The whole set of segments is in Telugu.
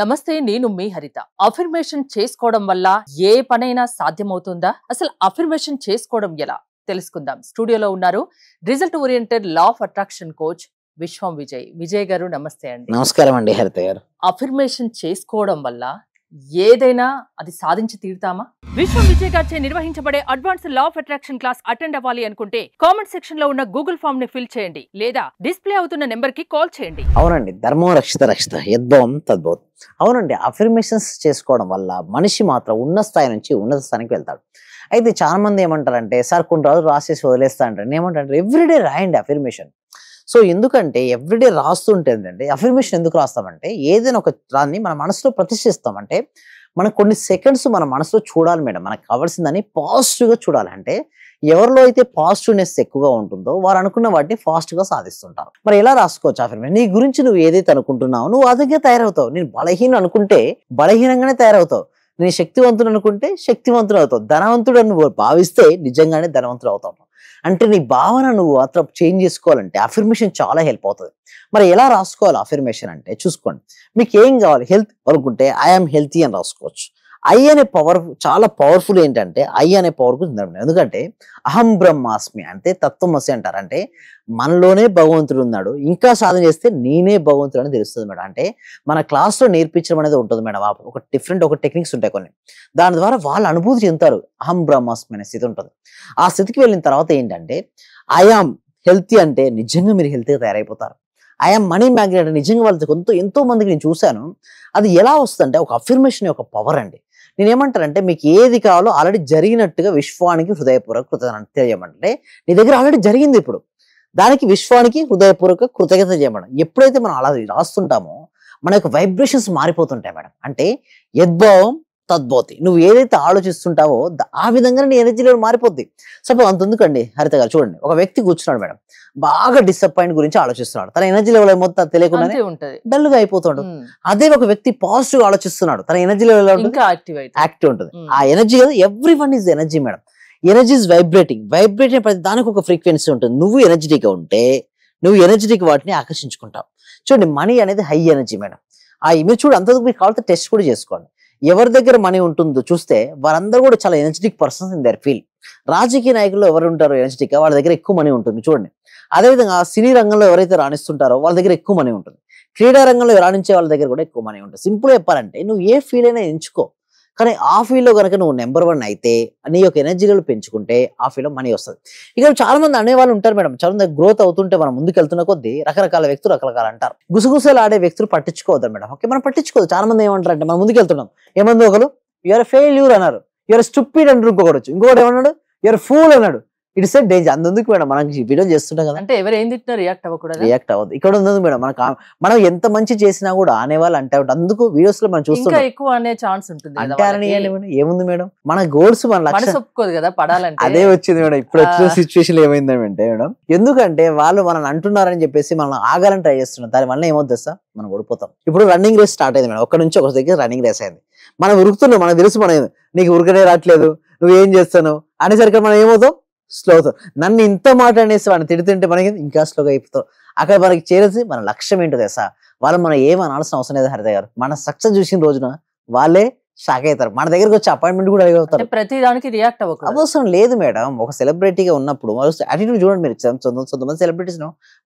నమస్తే, నేను మీ హరిత. అఫర్మేషన్ చేసుకోవడం వల్ల ఏ పనైనా సాధ్యమవుతుందా? అసలు అఫర్మేషన్ చేసుకోవడం ఎలా తెలుసుకుందాం. స్టూడియోలో ఉన్నారు result oriented law of attraction coach విశ్వం విజయ్. విజయ్ గారు నమస్తే అండి. నమస్కారం అండి హరిత గారు. అఫర్మేషన్ చేసుకోవడం వల్ల ఏదైనా అది సాధించి తీరుతామా? విశ్వం విజయ్ గారిచే నిర్వహించబడే advance law of attraction class attend అవ్వాలి అనుకుంటే కామెంట్ సెక్షన్ లో ఉన్న గూగుల్ ఫామ్ ని ఫిల్ చేయండి, లేదా డిస్ప్లే అవుతున్న నెంబర్ కి కాల్ చేయండి. అవునండి, ధర్మం రక్షిత రక్షిత యద్భవం తద్భవం. అవునండి, అఫర్మేషన్స్ చేసుకోవడం వల్ల మనిషి మాత్రం ఉన్న స్థాయి నుంచి ఉన్నత స్థాయికి వెళ్తాడు. అయితే చాలా మంది ఏమంటారంటే, సార్ కొన్ని రోజులు రాసేసి వదిలేస్తా అంటారు. ఏమంటారు, ఎవ్రీడే రాయండి అఫర్మేషన్. సో ఎందుకంటే ఎవ్రీడే రాస్తుంటే ఏంటంటే, అఫర్మేషన్ ఎందుకు రాస్తామంటే, ఏదైనా ఒక దాన్ని మన మనసులో ప్రతిష్ఠిస్తామంటే మనకు కొన్ని సెకండ్స్ మన మనసులో చూడాలి మేడం. మనకు కావాల్సిందని పాజిటివ్గా చూడాలి. అంటే ఎవరిలో అయితే పాజిటివ్నెస్ ఎక్కువగా ఉంటుందో వారు అనుకున్న వాటిని ఫాస్ట్గా సాధిస్తుంటారు. మరి ఎలా రాసుకోవచ్చు అఫర్మేషన్? నీ గురించి నువ్వు ఏదైతే అనుకుంటున్నావు నువ్వు అదిగా తయారవుతావు. నేను బలహీన అనుకుంటే బలహీనంగానే తయారవుతావు. నేను శక్తివంతుడు అనుకుంటే శక్తివంతుడు అవుతావు. ధనవంతుడు నువ్వు భావిస్తే నిజంగానే ధనవంతుడు అవుతావు. అంటే నీ భావన నువ్వు మాత్రం చేంజ్ చేసుకోవాలంటే అఫర్మేషన్ చాలా హెల్ప్ అవుతుంది. మరి ఎలా రాసుకోవాలి అఫర్మేషన్ అంటే చూసుకోండి. మీకు ఏం కావాలి, హెల్త్ అనుకుంటే ఐఎమ్ హెల్తీ అని రాసుకోవచ్చు. ఐ అనే పవర్ చాలా పవర్ఫుల్. ఏంటంటే ఐ అనే పవర్ గురించి, ఎందుకంటే అహం బ్రహ్మాస్మి అంటే తత్వమసి అంటారు. అంటే మనలోనే భగవంతుడు ఉన్నాడు, ఇంకా సాధన చేస్తే నేనే భగవంతుడు అని తెలుస్తుంది మేడం. అంటే మన క్లాస్లో నేర్పించడం అనేది ఉంటుంది మేడం. ఒక డిఫరెంట్ టెక్నిక్స్ ఉంటాయి కొన్ని, దాని ద్వారా వాళ్ళు అనుభూతి చెందుతారు. అహం బ్రహ్మాస్మి అనే స్థితి ఉంటుంది. ఆ స్థితికి వెళ్ళిన తర్వాత ఏంటంటే ఐఆమ్ హెల్తీ అంటే నిజంగా మీరు హెల్తీగా తయారైపోతారు. ఐఆమ్ మనీ మ్యాగ్నెట్ నిజంగా వాళ్ళకి ఎంతో మందికి నేను చూశాను. అది ఎలా వస్తుందంటే ఒక అఫర్మేషన్ యొక్క పవర్ అండి. నేనేమంటానంటే, మీకు ఏది కావాలో ఆల్రెడీ జరిగినట్టుగా విశ్వానికి హృదయపూర్వక కృతజ్ఞత తెలియజేయమంటే, నీ దగ్గర ఆల్రెడీ జరిగింది. ఇప్పుడు దానికి విశ్వానికి హృదయపూర్వక కృతజ్ఞత చేయమడం. ఎప్పుడైతే మనం అలా రాస్తుంటామో మన యొక్క వైబ్రేషన్స్ మారిపోతుంటాయి మేడం. అంటే యద్భావం తద్భవతి. నువ్వు ఏదైతే ఆలోచిస్తుంటావో ఆ విధంగా నీ ఎనర్జీ లెవెల్ మారిపోద్ది. సపోజ్ అంతెందుకండి హరిత గారు, చూడండి, ఒక వ్యక్తి కూర్చున్నాడు మేడం, బాగా డిసప్పాయింట్ గురించి ఆలోచిస్తున్నాడు. తన ఎనర్జీ లెవెల్ ఏమవుతుంది తెలియకుండానే డల్ గా అయిపోతుంటాడు. అదే ఒక వ్యక్తి పాజిటివ్ ఆలోచిస్తున్నాడు, తన ఎనర్జీ లెవెల్ యాక్టివ్ ఉంటుంది. ఆ ఎనర్జీ కదా, every one is energy madam. Energy is vibrating. Vibrating ప్రతి దానికి ఒక ఫ్రీక్వెన్సీ ఉంటుంది. నువ్వు ఎనర్జెటిక్ గా ఉంటే నువ్వు ఎనర్జెటిక్ వాటిని ఆకర్షించుకుంటావు. చూడండి, మనీ అనేది హై ఎనర్జీ మేడం. మీరు చూడు, అంతకు మీకు కావాలంటే టెస్ట్ కూడా చేసుకోండి. ఎవరి దగ్గర మనీ ఉంటుందో చూస్తే వారందరూ కూడా చాలా energetic persons in their field. రాజకీయ నాయకులు ఎవరు ఉంటారో ఎనర్జెటిక్ గా, వాళ్ళ దగ్గర ఎక్కువ మనీ ఉంటుంది. చూడండి, అదేవిధంగా సినీ రంగంలో ఎవరైతే రాణిస్తుంటారో వాళ్ళ దగ్గర ఎక్కువ మనీ ఉంటుంది. క్రీడా రంగంలో రాణించే వాళ్ళ దగ్గర కూడా ఎక్కువ మనీ ఉంటుంది. సింపుల్ చెప్పాలంటే నువ్వు ఏ ఫీల్డ్ అయినా ఎంచుకో, కానీ ఆ ఫీల్డ్ లో కనుక నువ్వు నెంబర్ 1 అయితే నీ యొక్క ఎనర్జీ లెవెల్ పెంచుకుంటే ఆ ఫీల్డ్ లో మనీ వస్తుంది. ఇక చాలా మంది అనేవాళ్ళు ఉంటారు మేడం, చాలా మంది గ్రోత్ అవుతుంటే మనం ముందుకు వెళ్తున్న కొద్దీ రకరకాల వ్యక్తులు రకరకాల అంటారు. గుసగుసలు ఆడే వ్యక్తులు పట్టించుకోవద్దు మేడం. ఓకే, మనం పట్టించుకోవద్దు. చాలా మంది ఏమంటారు అంటే, మనం ముందుకు వెళ్తున్నాం, ఏమంది ఒకరు యూఆర్ ఫెయిల్యూర్ అన్నారు, యూఆర్ స్టూపిడ్ అంటారు, ఇంకొకటి ఏమన్నాడు యూఆర్ ఫూల్ అన్నాడు. It's danger. అందుకు మేడం మనం వీడియో చేస్తుంటాం కదా, అంటే ఎవరు ఏం తిట్టినా రియాక్ట్ అవ్వదు. ఇక్కడ ఉంది మేడం, మనం ఎంత మంచి చేసినా కూడా అనేవాళ్ళు అంటే అందుకు వీడియోస్ లో మనం చూస్తున్నాం, ఎక్కువ అనే ఛాన్స్ ఉంటుంది. అంటే ఏముంది మేడం, మన గోల్స్ మన లక్ష్యం ఒప్పుకోదు కదా పడాలంటే. అదే వచ్చింది మేడం. ఇప్పుడు వచ్చిన సిచ్యువేషన్ ఏమైందంటే మేడం, ఎందుకంటే వాళ్ళు మనం అంటున్నారని చెప్పేసి మనం ఆగాలని ట్రై చేస్తున్నాం. దాని వల్ల ఏమవుతుంది సార్, మనం ఓడిపోతాం. ఇప్పుడు రన్నింగ్ రేస్ స్టార్ట్ అయింది మేడం, ఒక్క నుంచి ఒక దగ్గర రన్నింగ్ రేస్ అయింది. మనం ఉరుకుతున్నాం, మనకు తెలుసు మనం నీకు ఉరకనే రావట్లేదు, నువ్వు ఏం చేస్తావు అనేసరికి మనం ఏమవుతాం, స్లో అవుతాం. నన్ను ఇంత మాట అనేసి వాడిని తిడుతుంటే మనకి ఇంకా స్లోగా అయిపోతాం. అక్కడ మనకి చేరేసి మన లక్ష్యం ఏంటో తెలుసా, వాళ్ళు మనం ఏం అనాల్సిన అవసరం లేదు హరిత గారు. మన సక్సెస్ చూసిన రోజున వాళ్ళే షాక్ అవుతారు. మన దగ్గరకు వచ్చి అపాయింట్మెంట్ కూడా అడుగుతారు. ప్రతి దానికి రియాక్ట్ అవసరం లేదు మేడం. ఒక సెలబ్రిటీగా ఉన్నప్పుడు యాటిట్యూడ్ చూడండి మీరు. కొంతమంది సెలబ్రిటీస్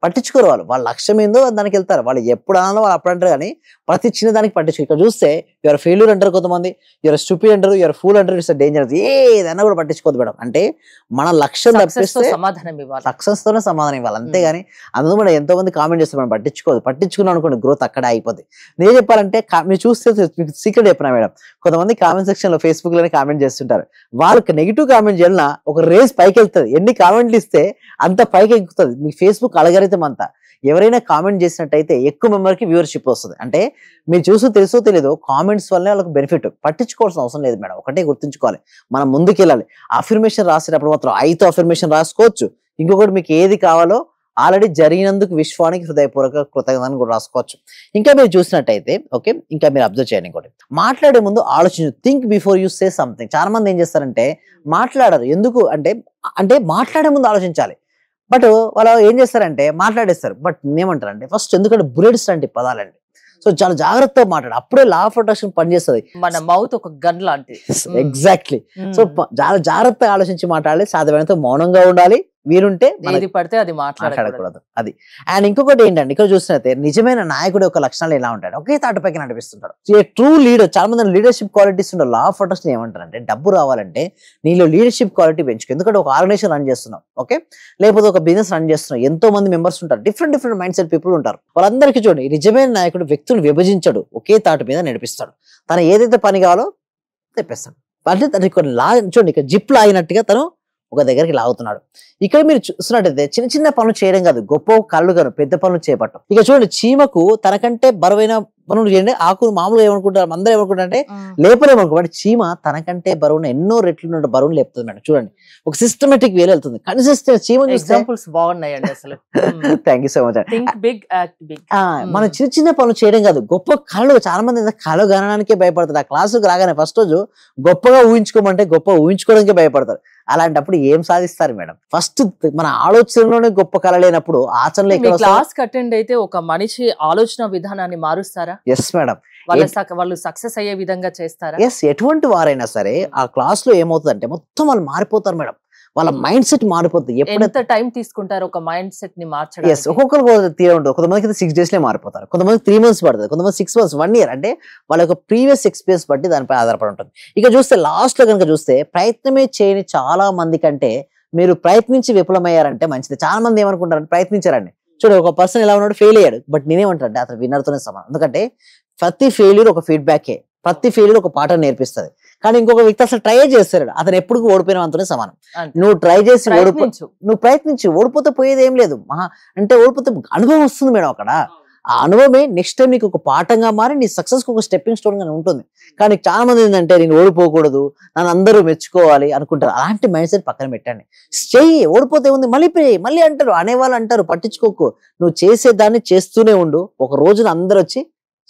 పట్టించుకోరు. వాళ్ళ లక్ష్యం ఏందో దానికి వెళ్తారు. వాళ్ళు ఎప్పుడు అనాలో వాళ్ళు అప్పుడు అంటారు, కానీ ప్రతి చిన్న దానికి పట్టించుకో. ఇక్కడ చూస్తే యువర్ ఫెయిల్యూర్ అంటారు కొంతమంది, యువర్ స్టూపిడ్ అంటారు, యువర్ ఫూల్ అంటారు. It's dangerous. ఏదైనా కూడా పట్టించుకోవద్దు మేడం. అంటే మన లక్ష్యం తప్పిస్తే సమాధానం ఇవ్వాలి, సక్సెస్ తోనే సమాధానం ఇవ్వాలి, అంతేగాని అందులో మనం ఎంతో మంది కామెంట్ చేస్తారు, మనం పట్టించుకోదు. పట్టించుకున్నాం అనుకోండి, గ్రోత్ అక్కడే అయిపోద్ది. నేను చెప్పాలంటే మీరు చూస్తే మీకు సీక్రెట్ చెప్పినా మేడం, కొంతమంది కామెంట్ సెక్షన్ లో ఫేస్బుక్ లోనే కామెంట్ చేస్తుంటారు. వాళ్ళకి నెగిటివ్ కామెంట్ చేయాలన్న ఒక రేస్ పైకి వెళ్తుంది. ఎన్ని కామెంట్లు ఇస్తే అంత పైకి ఎక్కుతుంది మీ ఫేస్బుక్ అలగరితం అంతా. ఎవరైనా కామెంట్ చేసినట్టయితే ఎక్కువ మెంబర్కి వ్యూవర్షిప్ వస్తుంది. అంటే మీరు చూస్తూ తెలుసో తెలియదు, కామెంట్స్ వల్లనే వాళ్ళకి బెనిఫిట్. పట్టించుకోవాల్సిన అవసరం లేదు మేడం. ఒకటే గుర్తుంచుకోవాలి, మనం ముందుకు వెళ్ళాలి. అఫర్మేషన్ రాసేటప్పుడు మాత్రం 5 అఫర్మేషన్ రాసుకోవచ్చు. ఇంకొకటి మీకు ఏది కావాలో ఆల్రెడీ జరిగినందుకు విశ్వానికి హృదయపూర్వక కృతజ్ఞతను కూడా రాసుకోవచ్చు. ఇంకా మీరు చూసినట్టయితే ఓకే, ఇంకా మీరు అబ్జర్వ్ చేయండి. ఇంకోటి, మాట్లాడే ముందు ఆలోచించు. Think before you say something. చాలా మంది ఏం చేస్తారంటే మాట్లాడరు. ఎందుకు అంటే మాట్లాడే ముందు ఆలోచించాలి. బట్ వాళ్ళు ఏం చేస్తారంటే మాట్లాడేస్తారు. బట్ ఏమంటారంటే ఫస్ట్, ఎందుకంటే బుల్లెట్స్ లాంటి పదాలండి. సో చాలా జాగ్రత్తగా మాట్లాడు, అప్పుడే లా ఆఫ్ అట్రాక్షన్ పనిచేస్తుంది. మన మౌత్ ఒక గన్ లాంటిది. ఎగ్జాక్ట్లీ. సో చాలా జాగ్రత్తగా ఆలోచించి మాట్లాడాలి, సాధ్యమైనంత మౌనంగా ఉండాలి, వీరుంటే ఏది పడితే అది మాట్లాడకూడదు. అది. అండ్ ఇంకొకటి ఏంటంటే ఇక్కడ చూసినట్టే నిజమైన నాయకుడు యొక్క లక్షణాలు ఎలా ఉంటాడు, ఒకే తాటిపైకి నడిపిస్తుంటాడు. ట్రూ లీడర్, చాలా మంది లీడర్షిప్ క్వాలిటీస్ ఉంటారు. లా ఆఫ్ అట్రాక్షన్ ఏమంటారంటే డబ్బు రావాలంటే నీలో లీడర్షిప్ క్వాలిటీ పెంచుకో. ఎందుకంటే ఒక ఆర్గనైజేషన్ రన్ చేస్తున్నావు, ఓకే, లేకపోతే ఒక బిజినెస్ రన్ చేస్తున్నావు, ఎంతో మంది మెంబర్స్ ఉంటారు, డిఫరెంట్ మైండ్ సెట్ పీపుల్ ఉంటారు. వాళ్ళందరికీ చూడండి, నిజమైన నాయకుడు వ్యక్తులు విభజించడు, ఒకే తాటి మీద నడిపిస్తాడు. తను ఏదైతే పని కావాలో తెప్పిస్తాడు. అంటే తను ఇక్కడ చూడండి, ఇక్కడ జిప్ లాగినట్టుగా తను ఒక దగ్గరికి లాగుతున్నాడు. ఇక్కడ మీరు చూసినట్టయితే చిన్న చిన్న పనులు చేయడం కాదు, గొప్ప కళ్ళు కాదు, పెద్ద పనులు చేపట్టం. ఇక చూడండి, చీమకు తనకంటే బరువైన పనులు చేయండి. ఆకులు మామూలుగా ఏమనుకుంటారు, అందరూ ఏమనుకుంటారంటే లేపలేమనుకో, బట్ చీమ తనకంటే బరువున ఎన్నో రెట్లు బరువును లేపుతుంది మేడం. చూడండి, ఒక సిస్టమేటిక్ వేలో వెళ్తుంది, కన్సిస్టెంట్. చీమ ఎగ్జాంపుల్స్ బాగున్నాయండి అసలు. Thank you so much. మనం చిన్న చిన్న పనులు చేయడం కాదు, గొప్ప కళలు. చాలా మంది కళ గణనానికే భయపడతారు. ఆ క్లాసుకు రాగానే ఫస్ట్ రోజు గొప్పగా ఊహించుకోమంటే గొప్ప ఊహించుకోవడానికే భయపడతారు. అలాంటప్పుడు ఏం సాధిస్తారు మేడం? ఫస్ట్ మన ఆలోచనలోనే గొప్ప కళ లేనప్పుడు ఆచరణలో క్లాస్ అటెండ్ అయితే ఒక మనిషి ఆలోచన విధానాన్ని మారుస్తారా? Yes madam. వాళ్ళు సక్సెస్ అయ్యే విధంగా చేస్తారా? ఎస్, ఎటువంటి వారైనా సరే ఆ క్లాస్ లో ఏమవుతుందంటే మొత్తం వాళ్ళు మారిపోతారు మేడం. వాళ్ళ మైండ్ సెట్ మారిపోతుంది. ఎంత టైం తీసుకుంటారు ఒక మైండ్ సెట్ ని మార్చడానికి? ఎస్, ఒక్కొక్కరు తీరే ఉంటుంది. కొంతమందికి 6 days మారిపోతారు, కొంతమంది 3 months పడుతుంది, కొంతమంది 6 months, 1 year. అంటే వాళ్ళ యొక్క ప్రీవియస్ ఎక్స్పీరియన్స్ బట్టి దానిపై ఆధారపడి ఉంటుంది. ఇక చూస్తే లాస్ట్ లో కనుక చూస్తే ప్రయత్నమే చేయని చాలా మంది కంటే మీరు ప్రయత్నించి విఫలమయ్యారంటే మంచిది. చాలా మంది ఏమనుకుంటారు, ప్రయత్నించారండి. చూడండి, ఒక పర్సన్ ఎలా ఉన్నాడు, ఫెయిల్ అయ్యాడు, బట్ నేనేమంటారంటే అతను విన్నర్తోనే సమానం. ఎందుకంటే ప్రతి ఫెయిల్యూర్ ఒక ఫీడ్బ్యాకే, ప్రతి ఫెయిల్యూర్ ఒక పాఠం నేర్పిస్తుంది. కానీ ఇంకొక వ్యక్తి అసలు ట్రై చేస్తాడు, అతను ఎప్పుడు ఓడిపోయిన అంతనే సమానం. నువ్వు ట్రై చేసి నువ్వు ప్రయత్నించి ఓడిపోతే పోయేది ఏం లేదు. అంటే ఓడిపోతే అనుభవం వస్తుంది మేడం. అక్కడ ఆ అనుభవమే నెక్స్ట్ టైం నీకు ఒక పాఠంగా మారి నీ సక్సెస్ కు ఒక స్టెప్పింగ్ స్టోన్ గానే ఉంటుంది. కానీ చాలా మంది ఏంటంటే నేను ఓడిపోకూడదు, నన్ను అందరూ మెచ్చుకోవాలి అనుకుంటారు. అలాంటి మైండ్ సెట్ పక్కన పెట్టండి. చెయ్యి, ఓడిపోతే ఉంది మళ్ళీ అంటారు, అనేవాళ్ళు అంటారు, పట్టించుకోకు. నువ్వు చేసేదాన్ని చేస్తూనే ఉండు, ఒక రోజున అందరూ వచ్చి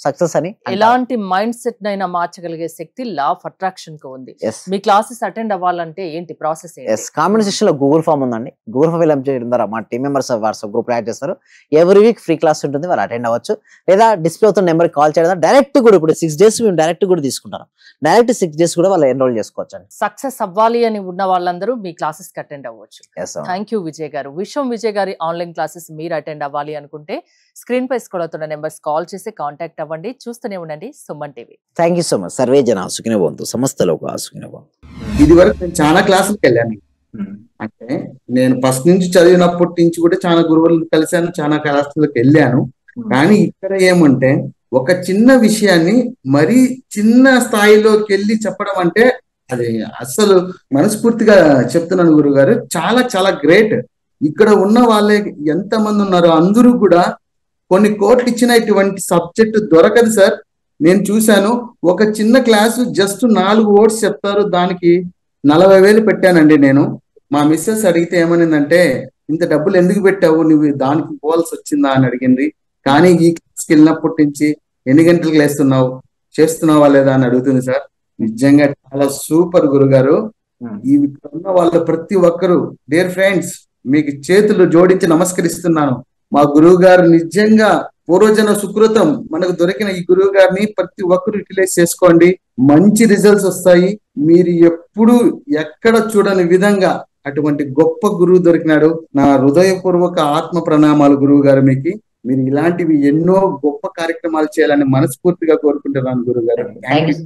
సక్సెస్ అని. ఎలాంటి మైండ్ సెట్ నైనా మార్చగలిగే శక్తి లా ఆఫ్ అట్రాక్షన్ కు ఉంది. మీ క్లాసెస్ అటెండ్ అవ్వాలంటే ఏంటి ప్రాసెస్? కామెంట్ సెక్షన్ లో గూగుల్ ఫామ్ ఉందండి. గూగుల్ ఫామ్ ఫిల్ చేయడం ద్వారా మా team members WhatsApp group add చేస్తారు. ఎవ్రీ వీక్ ఫ్రీ క్లాస్ ఉంటుంది, వాళ్ళు అటెండ్ అవ్వచ్చు. లేదా డిస్ప్లే అవుతున్న నెంబర్ కాల్ చేయడం డైరెక్ట్ కూడా, ఇప్పుడు 6 days మేము డైరెక్ట్ కూడా తీసుకుంటాం. డైరెక్ట్ 6 days కూడా వాళ్ళు ఎన్రోల్ చేసుకోవచ్చు అండి. సక్సెస్ అవ్వాలి అని ఉన్న వాళ్ళందరూ మీ క్లాసెస్ కి అటెండ్ అవ్వచ్చు. థ్యాంక్ యూ విజయ్ గారు. విశ్వం విజయ్ గారి ఆన్లైన్ క్లాసెస్ మీరు అటెండ్ అవ్వాలి అనుకుంటే స్క్రీన్ పై స్క్రోల్ అవుతున్న నెంబర్స్ కాల్ చేసి కాంటాక్ట్ అవ్వండి. చూస్తూనే ఉండండి Suman TV. Thank you so much. Survey జన సుఖినో భవంతు, సమస్త లోకా సుఖినో భవంతు. ఇది వరకు నేను చాలా క్లాసులకు వెళ్ళాను. అంటే నేను ఫస్ట్ నుంచి చదివినప్పటి నుంచి కూడా చాలా గురువులను కలిశాను, చాలా క్లాసులకు వెళ్ళాను. కానీ ఇక్కడ ఏమంటే ఒక చిన్న విషయాన్ని మరీ చిన్న స్థాయిలోకి వెళ్ళి చెప్పడం అంటే అది అసలు మనస్ఫూర్తిగా చెప్తున్నాను గురుగారు, చాలా చాలా గ్రేట్. ఇక్కడ ఉన్న వాళ్ళే ఎంతమంది ఉన్నారో అందరూ కూడా కొన్ని కోట్లు ఇచ్చిన ఇటువంటి సబ్జెక్ట్ దొరకదు సార్. నేను చూశాను, ఒక చిన్న క్లాసు జస్ట్ 4 words చెప్తారు, దానికి 40,000 పెట్టానండి నేను. మా మిస్సెస్ అడిగితే ఏమనిందంటే, ఇంత డబ్బులు ఎందుకు పెట్టావు, నువ్వు దానికి పోవాల్సి వచ్చిందా అని అడిగింది. కానీ ఈ క్లాస్కి వెళ్ళినప్పటి నుంచి ఎన్ని గంటలకు లేస్తున్నావు, చేస్తున్నావా లేదా అని అడుగుతుంది సార్. నిజంగా చాలా సూపర్ గురుగారు. ఈ ఉన్న వాళ్ళ ప్రతి ఒక్కరు డియర్ ఫ్రెండ్స్ మీకు చేతులు జోడించి నమస్కరిస్తున్నాను. మా గురువు గారు నిజంగా పూర్వజన సుకృతం, మనకు దొరికిన ఈ గురువు గారిని ప్రతి ఒక్కరు యూటిలైజ్ చేసుకోండి, మంచి రిజల్ట్స్ వస్తాయి. మీరు ఎప్పుడు ఎక్కడ చూడని విధంగా అటువంటి గొప్ప గురువు దొరికినాడు. నా హృదయపూర్వక ఆత్మ ప్రణామాలు గురువు గారు మీకు. మీరు ఇలాంటివి ఎన్నో గొప్ప కార్యక్రమాలు చేయాలని మనస్ఫూర్తిగా కోరుకుంటున్నాను గురువు గారు. Thank you.